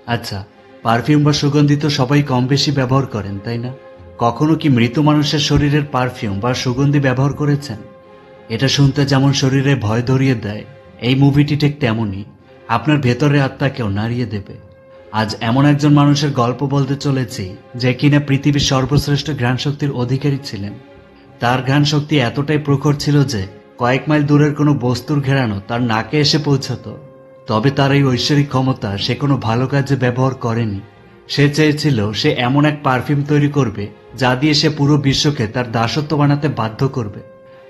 আচ্ছা, পারফিউম বা সুগন্ধি তো সবাই কম বেশি ব্যবহার করেন, তাই না? কখনো কি মৃত মানুষের শরীরের পারফিউম বা সুগন্ধি ব্যবহার করেছেন? এটা শুনতে যেমন শরীরে ভয় ধরিয়ে দেয়, এই মুভিটি ঠিক তেমনই আপনার ভেতরের আত্মাকেও নাড়িয়ে দেবে। আজ এমন একজন মানুষের গল্প বলতে চলেছি যে কিনা পৃথিবীর সর্বশ্রেষ্ঠ ঘ্রাণ শক্তির অধিকারী ছিলেন। তার ঘ্রাণ শক্তি এতটাই প্রখর ছিল যে কয়েক মাইল দূরের কোনো বস্তুর ঘেরানো তার নাকে এসে পৌঁছত। তবে তার এই ঐশ্বরিক ক্ষমতা সে কোনো ভালো কাজে ব্যবহার করেনি। সে চেয়েছিল সে এমন এক পারফিউম তৈরি করবে যা দিয়ে সে পুরো বিশ্বকে তার দাসত্ব বানাতে বাধ্য করবে।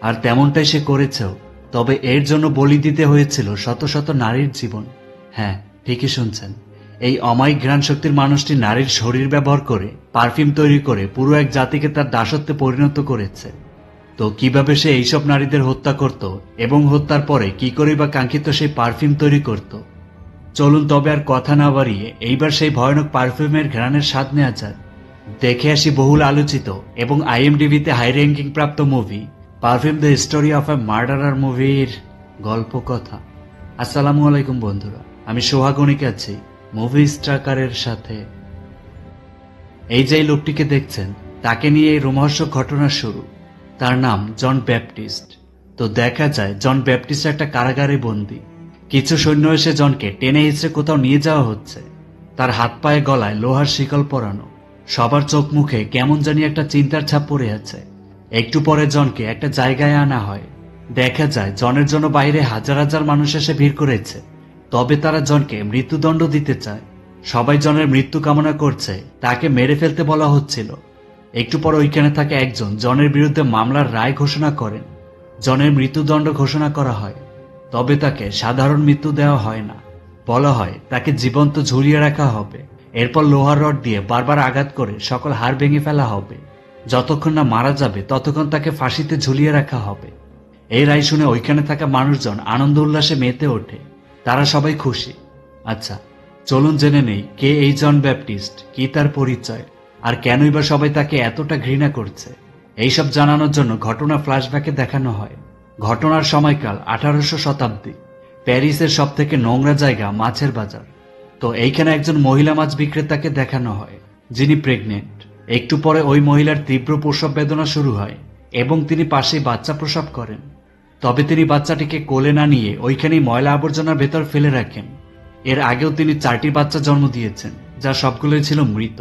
আর তেমনটাই সে করেছেও। তবে এর জন্য বলি দিতে হয়েছিল শত শত নারীর জীবন। হ্যাঁ, ঠিকই শুনছেন। এই অমায়িক ঘ্রাণ শক্তির মানুষটি নারীর শরীর ব্যবহার করে পারফিউম তৈরি করে পুরো এক জাতিকে তার দাসত্বে পরিণত করেছে। তো কিভাবে সে এইসব নারীদের হত্যা করত এবং হত্যার পরে কি করে বা কাঙ্ক্ষিত সেই পারফিউম তৈরি করত, চলুন তবে আর কথা না বাড়িয়ে এইবার সেই ভয়ানক পারফিউমের ঘ্রাণের স্বাদ নেওয়া যায়। দেখে আসি বহুল আলোচিত এবং IMDb-তে হাই র্যাঙ্কিং প্রাপ্ত movie perfume the story of A murderer মুভির গল্প কথা। আসসালামু আলাইকুম বন্ধুরা, আমি সোহাগনিক আছি মুভি স্ট্রাকারের সাথে। এই যে লোকটিকে দেখছেন, তাকে নিয়ে এই রোমহর্ষক ঘটনার শুরু। তার নাম জন ব্যাপটিস্ট। তো দেখা যায় জন ব্যাপটিস্ট একটা কারাগারে বন্দী। কিছু সৈন্য এসে জনকে টেনে হিঁচড়ে কোথাও নিয়ে যাওয়া হচ্ছে। তার হাত পায়ে গলায় লোহার শিকল পরানো। সবার চোখ মুখে কেমন জানি একটা চিন্তার ছাপ পড়ে আছে। একটু পরে জনকে একটা জায়গায় আনা হয়। দেখা যায় জনের জন্য বাইরে হাজার হাজার মানুষ এসে ভিড় করেছে। তবে তারা জনকে মৃত্যুদণ্ড দিতে চায়। সবাই জনের মৃত্যু কামনা করছে, তাকে মেরে ফেলতে বলা হচ্ছিল। একটু পর ওইখানে থাকা একজন জনের বিরুদ্ধে মামলার রায় ঘোষণা করেন। জনের মৃত্যুদণ্ড ঘোষণা করা হয়। তবে তাকে সাধারণ মৃত্যু দেওয়া হয় না, বলা হয় তাকে জীবন্ত ঝুলিয়ে রাখা হবে। এরপর লোহার রড দিয়ে বারবার আঘাত করে সকল হাড় ভেঙে ফেলা হবে। যতক্ষণ না মারা যাবে ততক্ষণ তাকে ফাঁসিতে ঝুলিয়ে রাখা হবে। এই রায় শুনে ওইখানে থাকা মানুষজন আনন্দ উল্লাসে মেতে ওঠে। তারা সবাই খুশি। আচ্ছা, চলুন জেনে নেই কে এই জন ব্যাপটিস্ট, কি তার পরিচয়, আর কেনই বা সবাই তাকে এতটা ঘৃণা করছে। এইসব জানানোর জন্য ঘটনা ফ্ল্যাশব্যাকে দেখানো হয়। ঘটনার সময়কাল 1800 শতাব্দী। প্যারিসের সব থেকে নোংরা জায়গা মাছের বাজার। তো এইখানে একজন মহিলা মাছ বিক্রেতাকে দেখানো হয়, যিনি প্রেগনেন্ট। একটু পরে ওই মহিলার তীব্র প্রসব বেদনা শুরু হয় এবং তিনি পাশেই বাচ্চা প্রসব করেন। তবে তিনি বাচ্চাটিকে কোলে না নিয়ে ওইখানেই ময়লা আবর্জনার ভেতর ফেলে রাখেন। এর আগেও তিনি 4টি বাচ্চা জন্ম দিয়েছেন, যা সবগুলোই ছিল মৃত।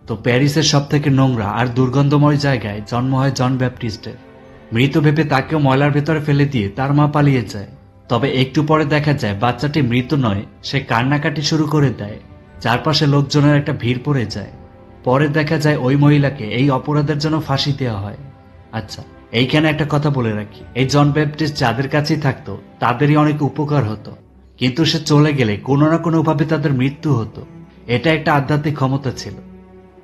তো প্যারিসের সব থেকে নোংরা আর দুর্গন্ধময় জায়গায় জন্ম হয় জন ব্যাপটিস্টের। মৃত ভেবে তাকেও ময়লার ভেতরে ফেলে দিয়ে তার মা পালিয়ে যায়। তবে একটু পরে দেখা যায় বাচ্চাটি মৃত নয়, সে কান্নাকাটি শুরু করে দেয়। চারপাশে লোকজনের একটা ভিড় পড়ে যায়। পরে দেখা যায় ওই মহিলাকে এই অপরাধের জন্য ফাঁসি দেওয়া হয়। আচ্ছা, এইখানে একটা কথা বলে রাখি, এই জন ব্যাপটিস্ট যাদের কাছেই থাকতো তাদেরই অনেক উপকার হতো, কিন্তু সে চলে গেলে কোনো না কোনো ভাবে তাদের মৃত্যু হতো। এটা একটা আধ্যাত্মিক ক্ষমতা ছিল।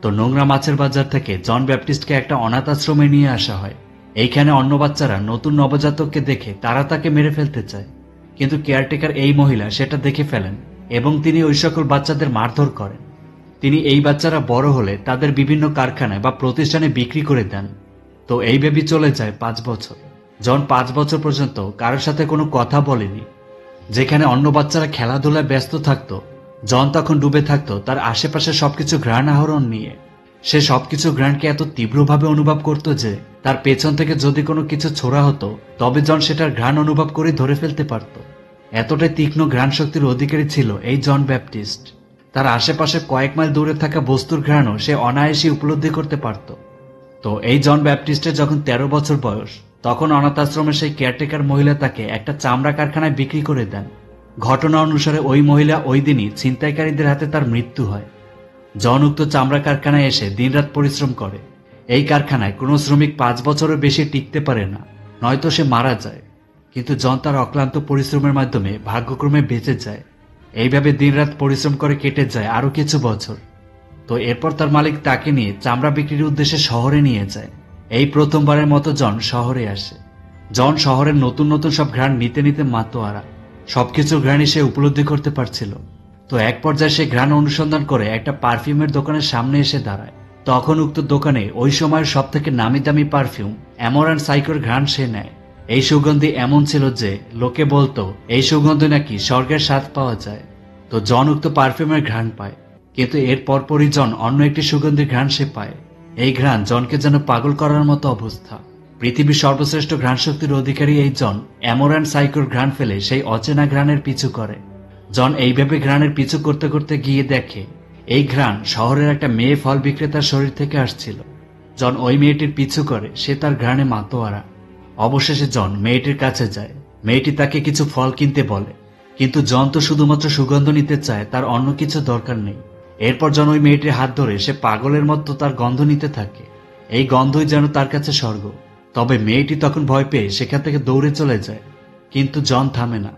তো নোংরা মাছের বাজার থেকে জন ব্যাপটিস্টকে একটা অনাথ আশ্রমে নিয়ে আসা হয়। এইখানে অন্য বাচ্চারা নতুন নবজাতককে দেখে তারা তাকে মেরে ফেলতে চায়, কিন্তু কেয়ারটেকার এই মহিলা সেটা দেখে ফেলেন এবং তিনি ওই সকল বাচ্চাদের মারধর করেন। তিনি এই বাচ্চারা বড় হলে তাদের বিভিন্ন কারখানায় বা প্রতিষ্ঠানে বিক্রি করে দেন। তো এই ভেবে চলে যায় 5 বছর। জন 5 বছর পর্যন্ত কারোর সাথে কোনো কথা বলেনি। যেখানে অন্য বাচ্চারা খেলাধুলায় ব্যস্ত থাকতো, জন তখন ডুবে থাকতো তার আশেপাশে সবকিছু ঘ্রাণ আহরণ নিয়ে। সে সবকিছু ঘ্রাণকে এত তীব্রভাবে অনুভব করত যে তার পেছন থেকে যদি কোনো কিছু ছোড়া হতো তবে জন সেটার ঘ্রাণ অনুভব করে ধরে ফেলতে পারত। এতটাই তীক্ষ্ণ ঘ্রাণ শক্তির অধিকারী ছিল এই জন ব্যাপটিস্ট। তার আশেপাশে কয়েক মাইল দূরে থাকা বস্তুর ঘ্রাণও সে অনায়াসে উপলব্ধি করতে পারত। তো এই জন ব্যাপটিস্টের যখন 13 বছর বয়স, তখন অনাথ আশ্রমের সেই কেয়ারটেকার মহিলা তাকে একটা চামড়া কারখানায় বিক্রি করে দেন। ঘটনা অনুসারে ওই মহিলা ওই দিনই ছিনতাইকারীদের হাতে তার মৃত্যু হয়। জন উক্ত চামড়া কারখানায় এসে দিনরাত পরিশ্রম করে। এই কারখানায় কোনো শ্রমিক 5 বছরের বেশি টিকতে পারে না, নয়তো সে মারা যায়। কিন্তু জন তার অক্লান্ত পরিশ্রমের মাধ্যমে ভাগ্যক্রমে বেঁচে যায়। এইভাবে দিনরাত পরিশ্রম করে কেটে যায় আরো কিছু বছর। তো এরপর তার মালিক তাকে নিয়ে চামড়া বিক্রির উদ্দেশ্যে শহরে নিয়ে যায়। এই প্রথমবারের মতো জন শহরে আসে। জন শহরের নতুন নতুন সব ঘ্রাণ নিতে নিতে মাতোয়ারা। সবকিছু ঘ্রাণই সে উপলব্ধি করতে পারছিল। তো এক পর্যায়ে সে ঘ্রাণ অনুসন্ধান করে একটা পারফিউমের দোকানের সামনে এসে দাঁড়ায়। তখন উক্ত দোকানে ওই সময়ের সব থেকে নামি দামি পারফিউম অ্যামোর অ্যান্ড সাইকোর ঘ্রাণ সে নেয়। এই সুগন্ধি এমন ছিল যে লোকে বলতো এই সুগন্ধি নাকি স্বর্গের স্বাদ পাওয়া যায়। তো জন উক্ত পারফিউমের ঘ্রাণ পায়, কিন্তু এর পরপরই জন অন্য একটি সুগন্ধির ঘ্রাণ সে পায়। এই ঘ্রাণ জনকে যেন পাগল করার মতো অবস্থা। পৃথিবীর সর্বশ্রেষ্ঠ ঘ্রাণ শক্তির অধিকারী এই জন অ্যামোরান সাইকোর ঘ্রাণ ফেলে সেই অচেনা ঘ্রাণের পিছু করে। জন এইভাবে ঘ্রাণের পিছু করতে করতে গিয়ে দেখে এই ঘ্রাণ শহরের একটা মেয়ে ফল বিক্রেতার শরীর থেকে আসছিল। জন ওই মেয়েটির পিছু করে, সে তার ঘ্রাণে মাতোয়ারা। অবশেষে জন মেয়েটির কাছে যায়। মেয়েটি তাকে কিছু ফল কিনতে বলে, কিন্তু জন তো শুধুমাত্র সুগন্ধ নিতে চায়, তার অন্য কিছু দরকার নেই। এরপর জন ওই মেয়েটির হাত ধরে সে পাগলের মতো তার গন্ধ নিতে থাকে। এই গন্ধই যেন তার কাছে স্বর্গ। তবে মেয়েটি তখন ভয় পেয়ে সেখান থেকে দৌড়ে চলে যায়, কিন্তু জন থামে না।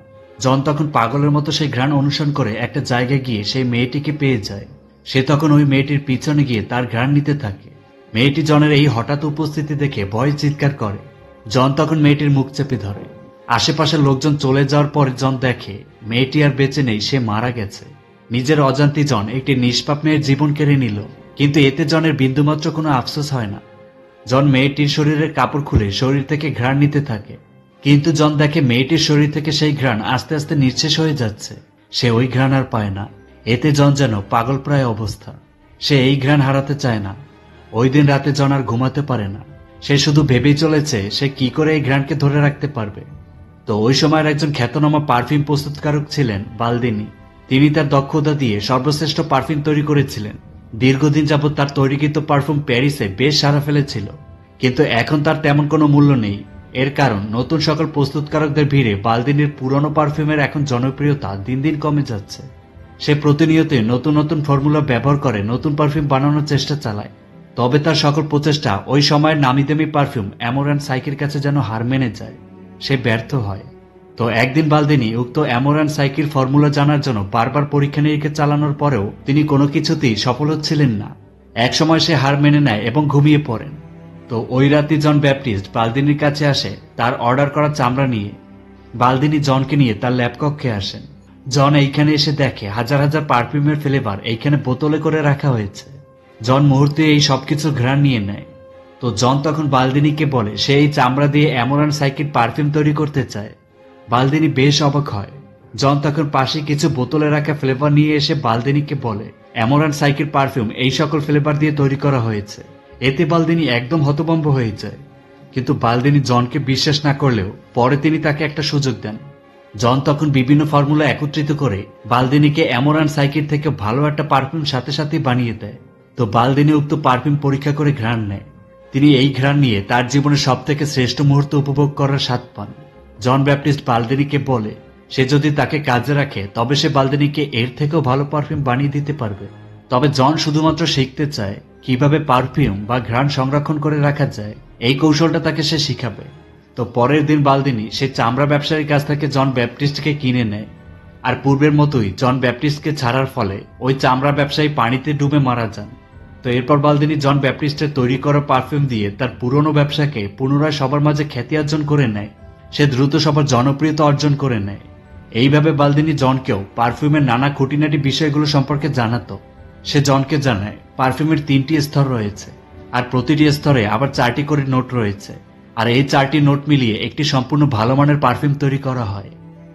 জন তখন পাগলের মতো সেই ঘ্রাণ অনুসরণ করে একটা জায়গায় গিয়ে সেই মেয়েটিকে পেয়ে যায়। সে তখন ওই মেয়েটির পিছনে গিয়ে তার ঘ্রাণ নিতে থাকে। মেয়েটি জনের এই হঠাৎ উপস্থিতি দেখে ভয়ে চিৎকার করে। জন তখন মেয়েটির মুখ চেপে ধরে। আশেপাশের লোকজন চলে যাওয়ার পরে জন দেখে মেয়েটি আর বেঁচে নেই, সে মারা গেছে। নিজের অজান্তে জন একটি নিষ্পাপ মেয়ের জীবন কেড়ে নিল, কিন্তু এতে জনের বিন্দুমাত্র কোনো আফসোস হয় না। জন মেয়েটির শরীরের কাপড় খুলে শরীর থেকে ঘ্রাণ নিতে থাকে, কিন্তু জন দেখে মেয়েটির শরীর থেকে সেই ঘ্রাণ আস্তে আস্তে নিঃশেষ হয়ে যাচ্ছে। সে ওই ঘ্রাণ আর পায় না। এতে জন যেন পাগলপ্রায় অবস্থা। সে এই ঘ্রাণ হারাতে চায় না। ওই দিন রাতে জন আর ঘুমাতে পারে না। সে শুধু ভেবেই চলেছে সে কি করে এই ঘ্রাণকে ধরে রাখতে পারবে। তো ওই সময়ের একজন খ্যাতনামা পারফিউম প্রস্তুতকারক ছিলেন বালদিনী। তিনি তার দক্ষতা দিয়ে সর্বশ্রেষ্ঠ পারফিউম তৈরি করেছিলেন। দীর্ঘদিন যাবৎ তার তৈরিকৃত পারফিউম প্যারিসে বেশ সাড়া ফেলেছিল, কিন্তু এখন তার তেমন কোনো মূল্য নেই। এর কারণ নতুন সকল প্রস্তুতকারকদের ভিড়ে বালদিনীর পুরনো পারফিউমের এখন জনপ্রিয়তা দিন দিন কমে যাচ্ছে। সে প্রতিনিয়ত নতুন নতুন ফর্মুলা ব্যবহার করে নতুন পারফিউম বানানোর চেষ্টা চালায়। তবে তার সকল প্রচেষ্টা ওই সময়ের নামিদামি পারফিউম অ্যামোরান সাইকের কাছে যেন হার মেনে যায়। সে ব্যর্থ হয়। তো একদিন বালদিনী উক্ত অ্যামোরান সাইকের ফর্মুলা জানার জন্য বারবার পরীক্ষা নিরীক্ষা চালানোর পরেও তিনি কোনো কিছুতেই সফল হচ্ছিলেন না। এক সময় সে হার মেনে নেয় এবং ঘুমিয়ে পড়েন। তো ওই রাতে জন ব্যাপটিস্ট বালদিনীর কাছে আসে তার অর্ডার করা চামড়া নিয়ে। বালদিনী জনকে নিয়ে তার ল্যাব কক্ষে আসেন। জন এইখানে এসে দেখে হাজার হাজার পারফিউমের ফ্লেভার এইখানে বোতলে করে রাখা হয়েছে। জন মুহূর্তে এই সবকিছু ঘ্রাণ নিয়ে নেয়। তো জন তখন বালদিনীকে বলে সে এই চামড়া দিয়ে অ্যামোরান সাইকের পারফিউম তৈরি করতে চায়। বালদিনী বেশ অবাক হয়। জন তখন পাশে কিছু বোতলে রাখা ফ্লেভার নিয়ে এসে বালদিনীকে বলে অ্যামোরান সাইকের পারফিউম এই সকল ফ্লেভার দিয়ে তৈরি করা হয়েছে। এতে বালদিনী একদম হতভম্ব হয়ে যায়, কিন্তু বালদিনী জনকে বিশ্বাস না করলেও পরে তিনি তাকে একটা সুযোগ দেন। জন তখন বিভিন্ন ফর্মুলা একত্রিত করে বালদিনীকে অ্যামোরান সাইকের থেকে ভালো একটা পারফিউম সাথে সাথে বানিয়ে দেয়। তো বালদিনী উক্ত পারফিউম পরীক্ষা করে ঘ্রাণ নেয়। তিনি এই ঘ্রাণ নিয়ে তার জীবনের সব থেকে শ্রেষ্ঠ মুহূর্ত উপভোগ করার স্বাদ পান। জন ব্যাপটিস্ট বালদিনীকে বলে সে যদি তাকে কাজে রাখে তবে সে বালদিনীকে এর থেকেও ভালো পারফিউম বানিয়ে দিতে পারবে। তবে জন শুধুমাত্র শিখতে চায় কিভাবে পারফিউম বা ঘ্রাণ সংরক্ষণ করে রাখা যায়। এই কৌশলটা তাকে সে শিখাবে। তো পরের দিন বালদিনী সে চামড়া ব্যবসায়ীর কাছ থেকে জন ব্যাপটিস্টকে কিনে নেয়। আর পূর্বের মতোই জন ব্যাপটিস্টকে ছাড়ার ফলে ওই চামড়া ব্যবসায়ী পানিতে ডুবে মারা যান। তো এরপর বালদিনী জন ব্যাপটিস্টের তৈরি করা পারফিউম দিয়ে তার পুরনো ব্যবসাকে পুনরায় সবার মাঝে খ্যাতি অর্জন করে নেয়। সে দ্রুত সবার জনপ্রিয়তা অর্জন করে নেয়। এইভাবে বালদিনী জনকেও পারফিউমের নানা খুঁটিনাটি বিষয়গুলো সম্পর্কে জানাতো। সে জনকে জানায় পারফিউমের 3টি স্তর রয়েছে, আর প্রতিটি স্তরে আবার 4টি করে নোট রয়েছে, আর এই 4টি নোট মিলিয়ে একটি সম্পূর্ণ ভালো মানের পারফিউম তৈরি করা হয়।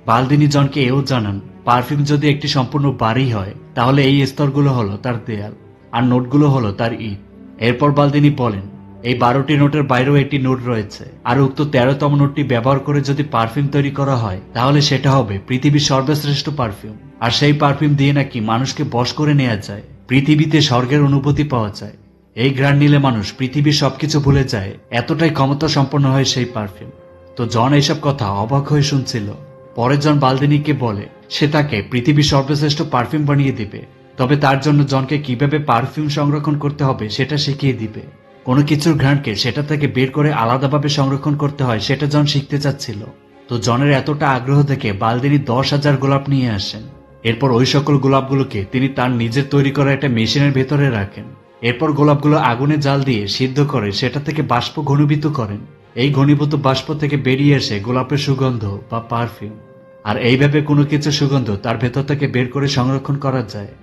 বালদিনী জনকে এও জানান পারফিউম যদি একটি সম্পূর্ণ বাড়ি হয় তাহলে এই স্তরগুলো হলো তার দেয়াল, আর নোটগুলো হলো তার ইট। এরপর বালদিনী বলেন এই 12টি নোটের বাইরেও একটি নোট রয়েছে, আর উক্ত 13তম নোটটি ব্যবহার করে যদি পারফিউম তৈরি করা হয় তাহলে সেটা হবে পৃথিবীর সর্বশ্রেষ্ঠ পারফিউম। আর সেই পারফিউম দিয়ে নাকি মানুষকে বশ করে নেওয়া যায়, পৃথিবীতে স্বর্গের অনুভূতি পাওয়া যায়। এই ঘ্রাণ নিলে মানুষ পৃথিবীর সবকিছু ভুলে যায়, এতটাই ক্ষমতা সম্পন্ন হয় সেই পারফিউম। তো জন এইসব কথা অবাক হয়ে শুনছিল। পরে জন বালদিনীকে বলে সে তাকে পৃথিবীর সর্বশ্রেষ্ঠ পারফিউম বানিয়ে দিবে, তবে তার জন্য জনকে কিভাবে পারফিউম সংরক্ষণ করতে হবে সেটা শিখিয়ে দিবে। কোনো কিছুর ঘ্রাণকে সেটা থেকে বের করে আলাদাভাবে সংরক্ষণ করতে হয় সেটা জন শিখতে চাচ্ছিল। তো জনের এতটা আগ্রহ দেখে বালদিনী 10,000 গোলাপ নিয়ে আসেন। এরপর ওই সকল গোলাপগুলোকে তিনি তার নিজের তৈরি করা একটা মেশিনের ভেতরে রাখেন। এরপর গোলাপগুলো আগুনে জাল দিয়ে সিদ্ধ করে সেটা থেকে বাষ্প ঘনীভূত করেন। এই ঘনীভূত বাষ্প থেকে বেরিয়ে আসে গোলাপের সুগন্ধ বা পারফিউম। আর এইভাবে কোনো কিছু সুগন্ধ তার ভেতর থেকে বের করে সংরক্ষণ করা যায়।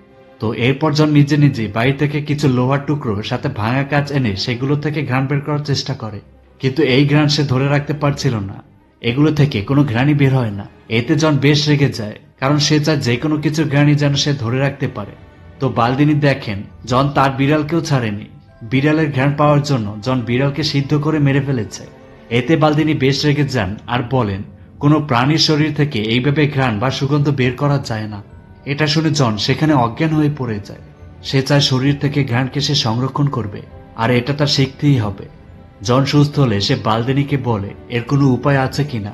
তো এরপর জন নিজে নিজে বাড়ি থেকে কিছু লোহার টুকরো সাথে ভাঙা কাঁচ এনে সেগুলো থেকে ঘ্রাণ বের করার চেষ্টা করে, কিন্তু এই ঘ্রাণ সে ধরে রাখতে পারছিল না। এগুলো থেকে কোনো ঘ্রাণই বের হয় না। এতে জন বেশ রেগে যায়, কারণ সে চায় যে কোনো কিছুর ঘ্রাণই যেন সে ধরে রাখতে পারে। তো বালদিনী দেখেন জন তার বিড়ালকেও ছাড়েনি। বিড়ালের ঘ্রাণ পাওয়ার জন্য জন বিড়ালকে সিদ্ধ করে মেরে ফেলেছে। এতে বালদিনী বেশ রেগে যান আর বলেন, কোনো প্রাণীর শরীর থেকে এইভাবে ঘ্রাণ বা সুগন্ধ বের করা যায় না। এটা শুনে জন সেখানে অজ্ঞান হয়ে পড়ে যায়। সে চায় শরীর থেকে ঘ্রাণকে সে সংরক্ষণ করবে, আর এটা তার শিখতেই হবে। জন সুস্থ হলে সে বালদিনীকে বলে এর কোনো উপায় আছে কিনা।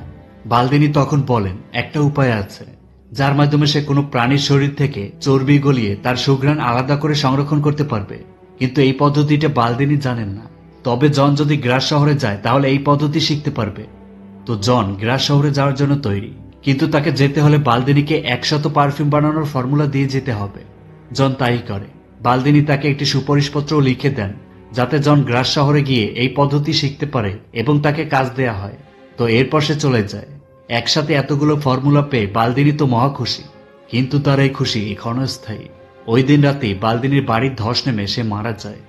বালদিনী তখন বলেন একটা উপায় আছে, যার মাধ্যমে সে কোনো প্রাণীর শরীর থেকে চর্বি গলিয়ে তার সুঘ্রাণ আলাদা করে সংরক্ষণ করতে পারবে। কিন্তু এই পদ্ধতিটা বালদিনী জানেন না। তবে জন যদি গ্রাস শহরে যায় তাহলে এই পদ্ধতি শিখতে পারবে। তো জন গ্রাস শহরে যাওয়ার জন্য তৈরি, কিন্তু তাকে যেতে হলে বালদিনীকে 100 পারফিউম বানানোর ফর্মুলা দিয়ে যেতে হবে। জন তাই করে। বালদিনী তাকে একটি সুপারিশপত্রও লিখে দেন, যাতে জন গ্রাস শহরে গিয়ে এই পদ্ধতি শিখতে পারে এবং তাকে কাজ দেয়া হয়। তো এরপর সে চলে যায়। একসাথে এতগুলো ফর্মুলা পেয়ে বালদিনী তো মহা খুশি, কিন্তু তার এই খুশি ক্ষণস্থায়ী। ওই দিন রাতেই বালদিনীর বাড়ির ধস নেমে সে মারা যায়।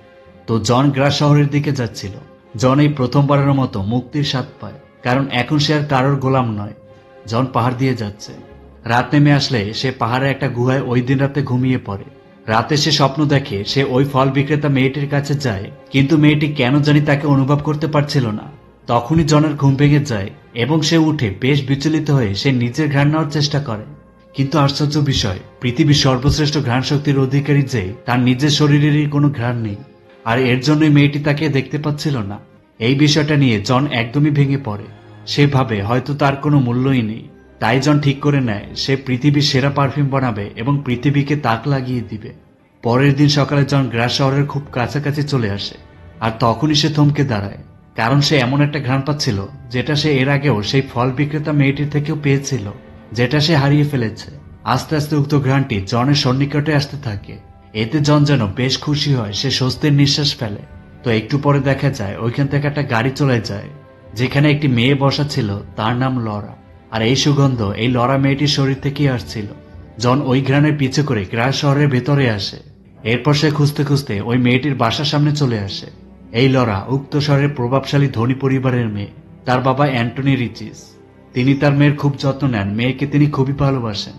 তো জন গ্রাস শহরের দিকে যাচ্ছিল। জন এই প্রথমবারের মতো মুক্তির স্বাদ পায়, কারণ এখন সে আর কারোর গোলাম নয়। জন পাহাড় দিয়ে যাচ্ছে। রাত নেমে আসলে সে পাহাড়ে একটা গুহায় ওই দিন রাতে ঘুমিয়ে পড়ে। রাতে সে স্বপ্ন দেখে সে ওই ফল বিক্রেতা মেয়েটির কাছে যায়, কিন্তু মেয়েটি কেন জানি তাকে অনুভব করতে পারছিল না। তখনই জনের ঘুম ভেঙে যায় এবং সে উঠে বেশ বিচলিত হয়ে সে নিজের ঘ্রাণ নেওয়ার চেষ্টা করে। কিন্তু আশ্চর্য বিষয়, পৃথিবীর সর্বশ্রেষ্ঠ ঘ্রাণ শক্তির অধিকারী যে তার নিজের শরীরেরই কোনো ঘ্রাণ নেই, আর এর জন্যই মেয়েটি তাকে দেখতে পাচ্ছিল না। এই বিষয়টা নিয়ে জন একদমই ভেঙে পড়ে। সে ভাবে হয়তো তার কোনো মূল্যই নেই। তাই জন ঠিক করে নেয় সে পৃথিবীর সেরা পারফিউম বানাবে এবং পৃথিবীকে তাক লাগিয়ে দিবে। পরের দিন সকালে জন গ্রাস শহরের খুব কাছাকাছি চলে আসে, আর তখনই সে থমকে দাঁড়ায়, কারণ সে এমন একটা ঘ্রাণ পাচ্ছিল যেটা সে এর আগেও সেই ফল বিক্রেতা মেয়েটির থেকেও পেয়েছিল, যেটা সে হারিয়ে ফেলেছে। আস্তে আস্তে উক্ত ঘ্রাণটি জনের সন্নিকটে আসতে থাকে। এতে জন যেন বেশ খুশি হয়, সে স্বস্তির নিঃশ্বাস ফেলে। তো একটু পরে দেখা যায় ওইখান থেকে একটা গাড়ি চলে যায়, যেখানে একটি মেয়ে বসা ছিল, তার নাম লরা। আর এই সুগন্ধ এই লরা মেয়েটির শরীর থেকেই আসছিল। জন ওই ঘ্রাণের পিছু করে গ্রাস শহরের ভেতরে আসে। এরপর সে খুঁজতে খুঁজতে ওই মেয়েটির বাসার সামনে চলে আসে। এই লরা উক্ত শহরের প্রভাবশালী ধনী পরিবারের মেয়ে। তার বাবা অ্যান্টনি রিচিস। তিনি তার মেয়ের খুব যত্ন নেন, মেয়েকে তিনি খুবই ভালোবাসেন।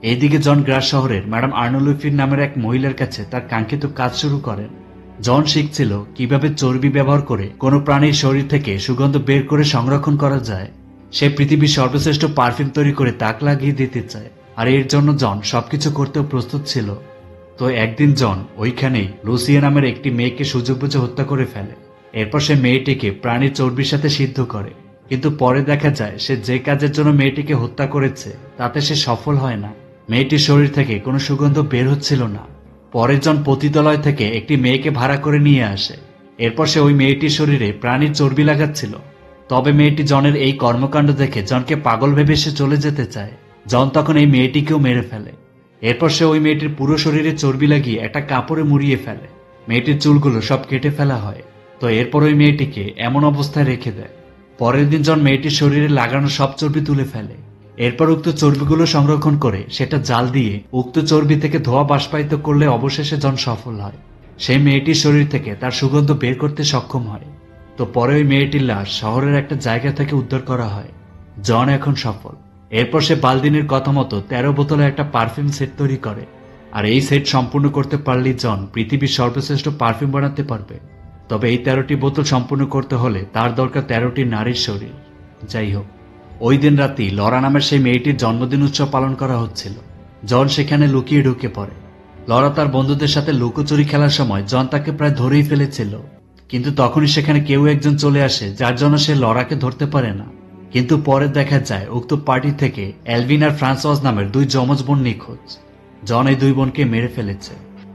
এইদিকে জন গ্রাস শহরের ম্যাডাম আর্নোলুফির নামের এক মহিলার কাছে তার কাঙ্ক্ষিত কাজ শুরু করেন। জন শিখছিল কিভাবে চর্বি ব্যবহার করে কোনো প্রাণীর শরীর থেকে সুগন্ধ বের করে সংরক্ষণ করা যায়। সে পৃথিবীর সর্বশ্রেষ্ঠ পারফিউম তৈরি করে তাক লাগিয়ে দিতে চায়, আর এর জন্য জন সবকিছু করতেও প্রস্তুত ছিল। তো একদিন জন ওইখানেই লুসিয়া নামের একটি মেয়েকে সুযোগ বুঝে হত্যা করে ফেলে। এরপর সে মেয়েটিকে প্রাণীর চর্বির সাথে সিদ্ধ করে, কিন্তু পরে দেখা যায় সে যে কাজের জন্য মেয়েটিকে হত্যা করেছে তাতে সে সফল হয় না। মেয়েটির শরীর থেকে কোনো সুগন্ধ বের হচ্ছিল না। পরের জন পতিতালয় থেকে একটি মেয়েকে ভাড়া করে নিয়ে আসে। এরপর সে ওই মেয়েটির শরীরে প্রাণীর চর্বি লাগাচ্ছিল। তবে মেয়েটি জনের এই কর্মকাণ্ড দেখে জনকে পাগল ভেবে সে চলে যেতে চায়। জন তখন এই মেয়েটিকেও মেরে ফেলে। এরপর সে ওই মেয়েটির পুরো শরীরে চর্বি লাগিয়ে একটা কাপড়ে মুড়িয়ে ফেলে। মেয়েটির চুলগুলো সব কেটে ফেলা হয়। তো এরপর ওই মেয়েটিকে এমন অবস্থায় রেখে দেয়। পরের দিন জন মেয়েটির শরীরে লাগানো সব চর্বি তুলে ফেলে। এরপর উক্ত চর্বিগুলো সংরক্ষণ করে সেটা জাল দিয়ে উক্ত চর্বি থেকে ধোঁয়া বাষ্পায়িত করলে অবশেষে জন সফল হয়। সেই মেয়েটির শরীর থেকে তার সুগন্ধ বের করতে সক্ষম হয়। তো পরে ওই মেয়েটির লাশ শহরের একটা জায়গা থেকে উদ্ধার করা হয়। জন এখন সফল। এরপর সে বালদিনীর কথা মতো 13 বোতলে একটা পারফিউম সেট তৈরি করে। আর এই সেট সম্পূর্ণ করতে পারলেই জন পৃথিবীর সর্বশ্রেষ্ঠ পারফিউম বানাতে পারবে। তবে এই 13টি বোতল সম্পূর্ণ করতে হলে তার দরকার 13টি নারীর শরীর। যাই হোক, ওই দিন রাতেই লরা নামের সেই মেয়েটির জন্মদিন উৎসব পালন করা হচ্ছিল। জন সেখানে লুকিয়ে ঢুকে পড়ে। লরা তার বন্ধুদের সাথে লুকোচুরি খেলার সময় জন তাকে প্রায় ধরেই ফেলেছিল, কিন্তু তখনই সেখানে কেউ একজন চলে আসে, যার জন্য সে লরাকে ধরতে পারে না। কিন্তু পরে দেখা যায় উক্ত পার্টি থেকে এলভিন আর ফ্রান্সওয়াজ নামের 2 যমজ বোন নিখোঁজ। জন এই 2 বোনকে মেরে ফেলেছে।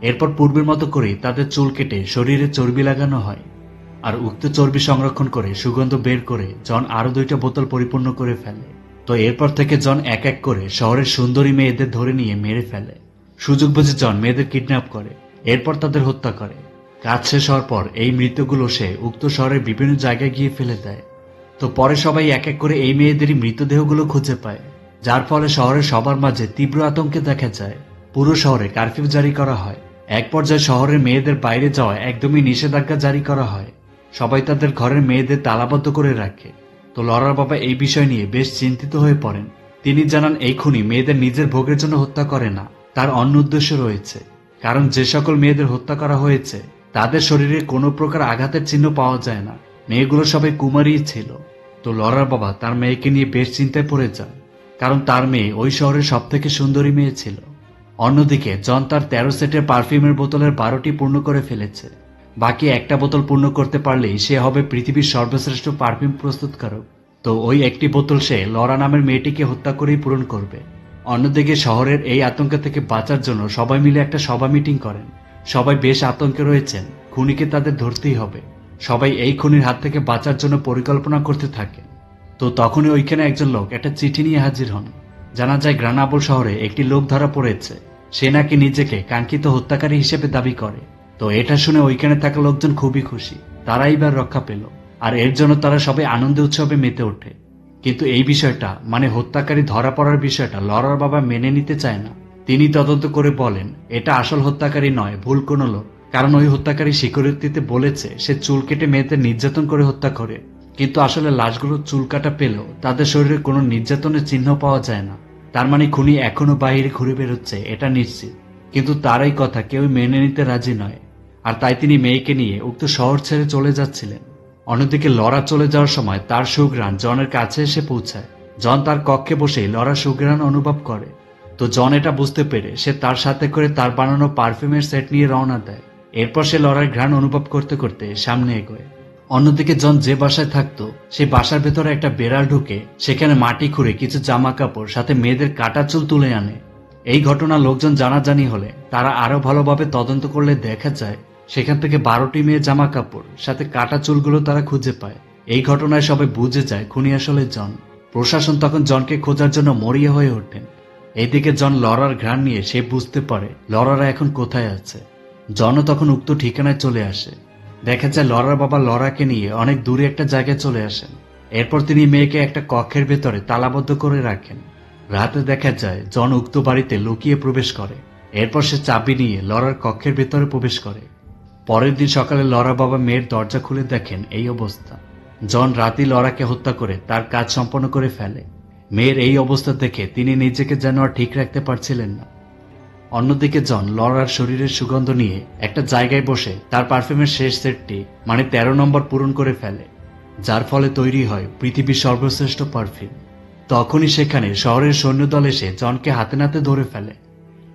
এরপর পূর্বের মতো করেই তাদের চুল কেটে শরীরে চর্বি লাগানো হয়। আর উক্ত চর্বি সংরক্ষণ করে সুগন্ধ বের করে জন আরো 2টা বোতল পরিপূর্ণ করে ফেলে। তো এরপর থেকে জন এক এক করে শহরের সুন্দরী মেয়েদের ধরে নিয়ে মেরে ফেলে। সুযোগ বুঝে জন মেয়েদের কিডন্যাপ করে, এরপর তাদের হত্যা করে। কাজ শেষ হওয়ার পর এই মৃতগুলো সে উক্ত শহরের বিভিন্ন জায়গায় গিয়ে ফেলে দেয়। তো পরে সবাই এক এক করে এই মেয়েদেরই মৃতদেহগুলো খুঁজে পায়, যার ফলে শহরের সবার মাঝে তীব্র আতঙ্কে দেখা যায়। পুরো শহরে কারফিউ জারি করা হয়। এক পর্যায়ে শহরের মেয়েদের বাইরে যাওয়া একদমই নিষেধাজ্ঞা জারি করা হয়। সবাই তাদের ঘরের মেয়েদের তালাবদ্ধ করে রাখে। তো লরার বাবা এই বিষয় নিয়ে বেশ চিন্তিত হয়ে পড়েন। তিনি জানান এই খুনি মেয়েদের নিজের ভোগের জন্য হত্যা করে না, তার অন্য উদ্দেশ্য রয়েছে। কারণ যে সকল মেয়েদের হত্যা করা হয়েছে তাদের শরীরে কোনো প্রকার আঘাতের চিহ্ন পাওয়া যায় না, মেয়েগুলো সবাই কুমারীই ছিল। তো লরার বাবা তার মেয়েকে নিয়ে বেশ চিন্তায় পড়ে যান, কারণ তার মেয়ে ওই শহরের সব থেকে সুন্দরী মেয়ে ছিল। অন্যদিকে জন তার 13 সেটের পারফিউমের বোতলের 12টি পূর্ণ করে ফেলেছে। বাকি একটা বোতল পূর্ণ করতে পারলেই সে হবে পৃথিবীর সর্বশ্রেষ্ঠ পারফিউম প্রস্তুতকারক। তো ওই একটি বোতল সে লরা নামের মেয়েটিকে হত্যা করেই পূরণ করবে। অন্যদিকে শহরের এই আতঙ্ক থেকে বাঁচার জন্য সবাই মিলে একটা সভা মিটিং করেন। সবাই বেশ আতঙ্কে রয়েছেন, খুনিকে তাদের ধরতেই হবে। সবাই এই খুনির হাত থেকে বাঁচার জন্য পরিকল্পনা করতে থাকে। তো তখনই ওইখানে একজন লোক একটা চিঠি নিয়ে হাজির হন। জানা যায় গ্রানাবল শহরে একটি লোক ধরা পড়েছে, সে নাকি নিজেকে কাঙ্ক্ষিত হত্যাকারী হিসেবে দাবি করে। তো এটা শুনে ওইখানে থাকা লোকজন খুবই খুশি, তারা এইবার রক্ষা পেল। আর এর জন্য তারা সবাই আনন্দে উৎসবে মেতে ওঠে। কিন্তু এই বিষয়টা মানে হত্যাকারী ধরা পড়ার বিষয়টা লরার বাবা মেনে নিতে চায় না। তিনি তদন্ত করে বলেন এটা আসল হত্যাকারী নয়, ভুল কোনো লোক। কারণ ওই হত্যাকারী স্বীকারোক্তিতে বলেছে সে চুল কেটে মেয়েদের নির্যাতন করে হত্যা করে, কিন্তু আসলে লাশগুলো চুল কাটা পেলেও তাদের শরীরে কোনো নির্যাতনের চিহ্ন পাওয়া যায় না। তার মানে খুনি এখনো বাইরে ঘুরে বেরোচ্ছে, এটা নিশ্চিত। কিন্তু তার এই কথা কেউ মেনে নিতে রাজি নয়, আর তাই তিনি মেয়েকে নিয়ে উক্ত শহর ছেড়ে চলে যাচ্ছিলেন। অন্যদিকে লরা চলে যাওয়ার সময় তার সুঘ্রাণ জনের কাছে এসে পৌঁছায়। জন তার কক্ষে বসেই লরা সুঘ্রাণ অনুভব করে। তো জন এটা বুঝতে পেরে সে তার সাথে করে তার বানানো পারফিউমের সেট নিয়ে রওনা দেয়। এরপর সে লরার ঘ্রাণ অনুভব করতে করতে সামনে এগোয়। অন্যদিকে জন যে বাসায় থাকতো সেই বাসার ভেতরে একটা বেড়াল ঢুকে সেখানে মাটি খুঁড়ে কিছু জামা কাপড় সাথে মেয়েদের কাটা চুল তুলে আনে। এই ঘটনা লোকজন জানাজানি হলে তারা আরো ভালোভাবে তদন্ত করলে দেখা যায় সেখান থেকে 12টি মেয়ে জামা কাপড় সাথে কাটা চুলগুলো তারা খুঁজে পায়। এই ঘটনায় সবাই বুঝে যায় খুনি আসলে জন। প্রশাসন তখন জনকে খোঁজার জন্য মরিয়া হয়ে ওঠেন। এইদিকে জন লরার ঘ্রাণ নিয়ে সে বুঝতে পারে লরারা এখন কোথায় আছে। জনও তখন উক্ত ঠিকানায় চলে আসে। দেখা যায় লরার বাবা লরাকে নিয়ে অনেক দূরে একটা জায়গায় চলে আসেন। এরপর তিনি মেয়েকে একটা কক্ষের ভেতরে তালাবদ্ধ করে রাখেন। রাতে দেখা যায় জন উক্ত বাড়িতে লুকিয়ে প্রবেশ করে। এরপর সে চাবি নিয়ে লরার কক্ষের ভেতরে প্রবেশ করে। পরের দিন সকালে লরা বাবা মেয়ের দরজা খুলে দেখেন এই অবস্থা। জন রাতেই লরাকে হত্যা করে তার কাজ সম্পন্ন করে ফেলে। মেয়ের এই অবস্থা দেখে তিনি নিজেকে যেন আর ঠিক রাখতে পারছিলেন না। অন্যদিকে জন লরার শরীরের সুগন্ধ নিয়ে একটা জায়গায় বসে তার পারফিউমের শেষ সেটটি মানে 13 নম্বর পূরণ করে ফেলে, যার ফলে তৈরি হয় পৃথিবীর সর্বশ্রেষ্ঠ পারফিউম। তখনই সেখানে শহরের সৈন্যদল এসে জনকে হাতে নাতে ধরে ফেলে।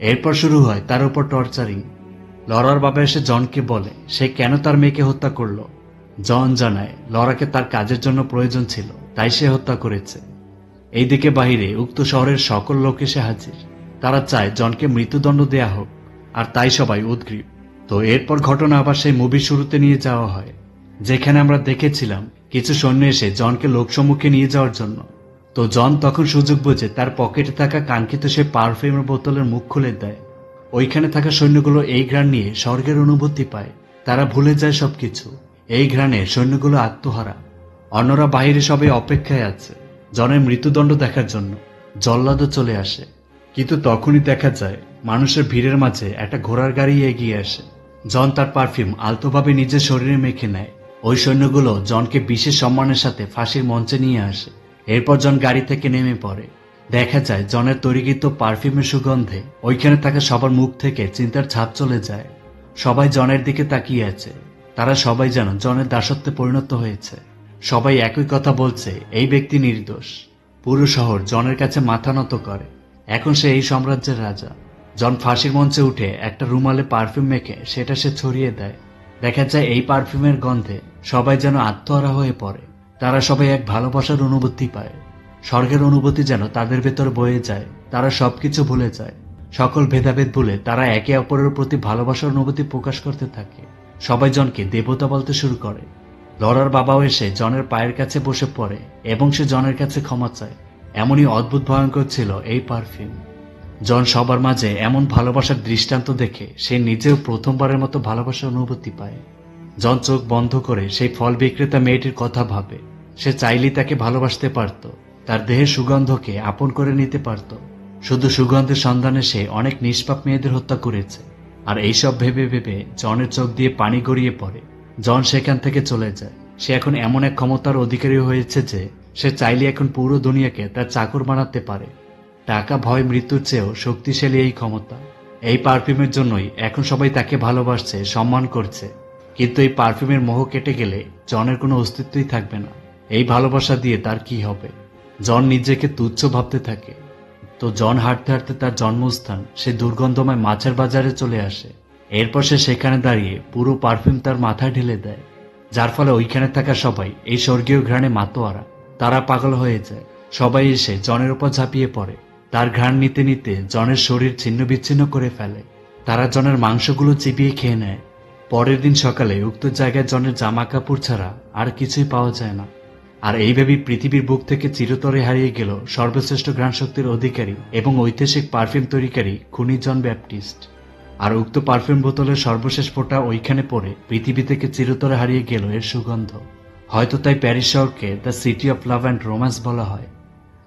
এরপর শুরু হয় তার উপর টর্চারিং। লরার বাবা এসে জনকে বলে সে কেন তার মেয়েকে হত্যা করলো। জন জানায় লরাকে তার কাজের জন্য প্রয়োজন ছিল, তাই সে হত্যা করেছে। এইদিকে বাহিরে উক্ত শহরের সকল লোক এসে হাজির। তারা চায় জনকে মৃত্যুদণ্ড দেয়া হোক, আর তাই সবাই উদ্গ্রীব। তো এরপর ঘটনা আবার সেই মুভির শুরুতে নিয়ে যাওয়া হয়, যেখানে আমরা দেখেছিলাম কিছু সৈন্য এসে জনকে লোকসম্মুখে নিয়ে যাওয়ার জন্য। তো জন তখন সুযোগ বুঝে তার পকেটে থাকা কাঙ্ক্ষিত সে পারফিউমের বোতলের মুখ খুলে দেয়। ওইখানে থাকা সৈন্যগুলো এই ঘ্রাণ নিয়ে স্বর্গের অনুভূতি পায়। তারা ভুলে যায় সবকিছু। এই ঘ্রাণে সৈন্যগুলো আত্মহারা। অন্যরা বাইরে সবাই অপেক্ষায় আছে জনের মৃত্যুদণ্ড দেখার জন্য। জল্লাদও চলে আসে, কিন্তু তখনই দেখা যায় মানুষের ভিড়ের মাঝে একটা ঘোড়ার গাড়ি এগিয়ে আসে। জন তার পারফিউম আলতোভাবে নিজের শরীরে মেখে নেয়। ওই সৈন্যগুলো জনকে বিশেষ সম্মানের সাথে ফাঁসির মঞ্চে নিয়ে আসে। এরপর জন গাড়ি থেকে নেমে পড়ে। দেখা যায় জনের তৈরিকৃত পারফিউমের সুগন্ধে ওইখানে থাকা সবার মুখ থেকে চিন্তার ছাপ চলে যায়। সবাই জনের দিকে তাকিয়ে আছে। তারা সবাই যেন জনের দাসত্বে পরিণত হয়েছে। সবাই একই কথা বলছে, এই ব্যক্তি নির্দোষ। পুরো শহর জনের কাছে মাথা নত করে। এখন সে এই সাম্রাজ্যের রাজা। জন ফাঁসির মঞ্চে উঠে একটা রুমালে পারফিউম মেখে সেটা সে ছড়িয়ে দেয়। দেখা যায় এই পারফিউমের গন্ধে সবাই যেন আত্মহারা হয়ে পড়ে। তারা সবাই এক ভালোবাসার অনুভূতি পায়। স্বর্গের অনুভূতি যেন তাদের ভেতর বয়ে যায়। তারা সবকিছু ভুলে যায়। সকল ভেদাভেদ ভুলে তারা একে অপরের প্রতি ভালোবাসার অনুভূতি প্রকাশ করতে থাকে। সবাই জনকে দেবতা বলতে শুরু করে। লরার বাবাও এসে জনের পায়ের কাছে বসে পড়ে এবং সে জনের কাছে ক্ষমা চায়। এমনই অদ্ভুত ভয়ঙ্কর ছিল এই পারফিউম। জন সবার মাঝে এমন ভালোবাসার দৃষ্টান্ত দেখে সে নিজেও প্রথমবারের মতো ভালোবাসার অনুভূতি পায়। জন চোখ বন্ধ করে সেই ফল বিক্রেতা মেয়েটির কথা ভাবে। সে চাইলেই তাকে ভালোবাসতে পারত, তার দেহের সুগন্ধকে আপন করে নিতে পারত। শুধু সুগন্ধের সন্ধানে সে অনেক নিষ্পাপ মেয়েদের হত্যা করেছে। আর এইসব ভেবে ভেবে জনের চোখ দিয়ে পানি গড়িয়ে পড়ে। জন সেখান থেকে চলে যায়। সে এখন এমন এক ক্ষমতার অধিকারী হয়েছে যে সে চাইলে এখন পুরো দুনিয়াকে তার চাকর বানাতে পারে। টাকা, ভয়, মৃত্যুর চেয়েও শক্তিশালী এই ক্ষমতা। এই পারফিউমের জন্যই এখন সবাই তাকে ভালোবাসছে, সম্মান করছে। কিন্তু এই পারফিউমের মোহ কেটে গেলে জনের কোনো অস্তিত্বই থাকবে না। এই ভালোবাসা দিয়ে তার কি হবে? জন নিজেকে তুচ্ছ ভাবতে থাকে। তো জন হাঁটতে হাঁটতে তার জন্মস্থান সে দুর্গন্ধময় মাছের বাজারে চলে আসে। এরপর সে সেখানে দাঁড়িয়ে পুরো পারফিউম তার মাথায় ঢেলে দেয়, যার ফলে ওইখানে থাকা সবাই এই স্বর্গীয় ঘ্রাণে মাতোয়ারা। তারা পাগল হয়ে যায়। সবাই এসে জনের উপর ঝাঁপিয়ে পড়ে। তার ঘ্রাণ নিতে নিতে জনের শরীর ছিন্ন বিচ্ছিন্ন করে ফেলে। তারা জনের মাংসগুলো চিবিয়ে খেয়ে নেয়। পরের দিন সকালে উক্ত জায়গায় জনের জামা কাপড় ছাড়া আর কিছুই পাওয়া যায় না। আর এইভাবেই পৃথিবীর বুক থেকে চিরতরে হারিয়ে গেল সর্বশ্রেষ্ঠ ঘ্রাণ শক্তির অধিকারী এবং ঐতিহাসিক পারফিউম তৈরিকারী খুনি জন ব্যাপটিস্ট। আর উক্ত পারফিউম বোতলের সর্বশেষ ফোঁটা ওইখানে পড়ে পৃথিবী থেকে চিরতরে হারিয়ে গেল এর সুগন্ধ। হয়তো তাই প্যারিস শহরকে the city of love and romance বলা হয়।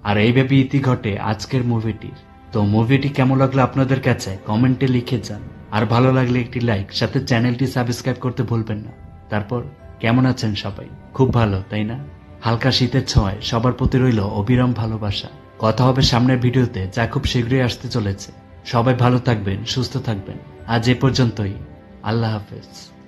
আর এইভাবে ইতি ঘটে আজকের মুভিটির। তো মুভিটি কেমন লাগলো আপনাদের কাছে কমেন্টে লিখে যান। আর ভালো লাগলে একটি লাইক, সাথে চ্যানেলটি সাবস্ক্রাইব করতে ভুলবেন না। তারপর কেমন আছেন সবাই? খুব ভালো, তাই না? হালকা শীতের ছোঁয়ায় সবার প্রতি রইল অবিরাম ভালোবাসা। কথা হবে সামনের ভিডিওতে, যা খুব শীঘ্রই আসতে চলেছে। সবাই ভালো থাকবেন, সুস্থ থাকবেন। আজ এ পর্যন্তই। আল্লাহ হাফেজ।